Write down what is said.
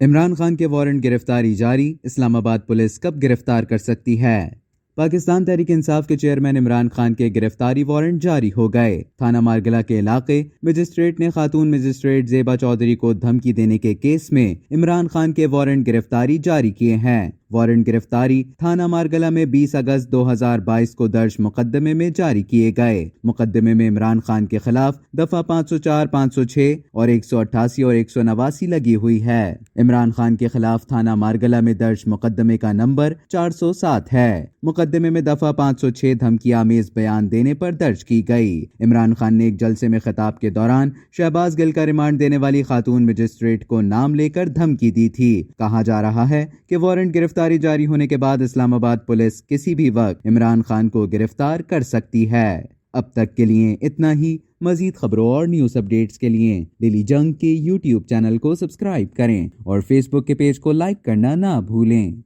इमरान खान के वारंट गिरफ्तारी जारी, इस्लामाबाद पुलिस कब गिरफ्तार कर सकती है। पाकिस्तान तहरीक इंसाफ के चेयरमैन इमरान खान के गिरफ्तारी वारंट जारी हो गए। थाना मारगला के इलाके मजिस्ट्रेट ने खातून मजिस्ट्रेट जेबा चौधरी को धमकी देने के केस में इमरान खान के वारंट गिरफ्तारी जारी किए हैं। वारंट गिरफ्तारी थाना मारगला में 20 अगस्त 2022 को दर्ज मुकदमे में जारी किए गए। मुकदमे में इमरान खान के खिलाफ दफा 504, 506 और 188 और 189 लगी हुई है। इमरान खान के खिलाफ थाना मारगला में दर्ज मुकदमे का नंबर 407 है। मुकदमे में दफा 506 धमकी आमेज बयान देने पर दर्ज की गई। इमरान खान ने एक जलसे में खिताब के दौरान शहबाज गिल का रिमांड देने वाली खातून मजिस्ट्रेट को नाम लेकर धमकी दी थी। कहा जा रहा है कि वारंट गिरफ्तारी जारी होने के बाद इस्लामाबाद पुलिस किसी भी वक्त इमरान खान को गिरफ्तार कर सकती है। अब तक के लिए इतना ही। मजीद खबरों और न्यूज़ अपडेट्स के लिए डेली जंग के YouTube चैनल को सब्सक्राइब करें और Facebook के पेज को लाइक करना ना भूलें।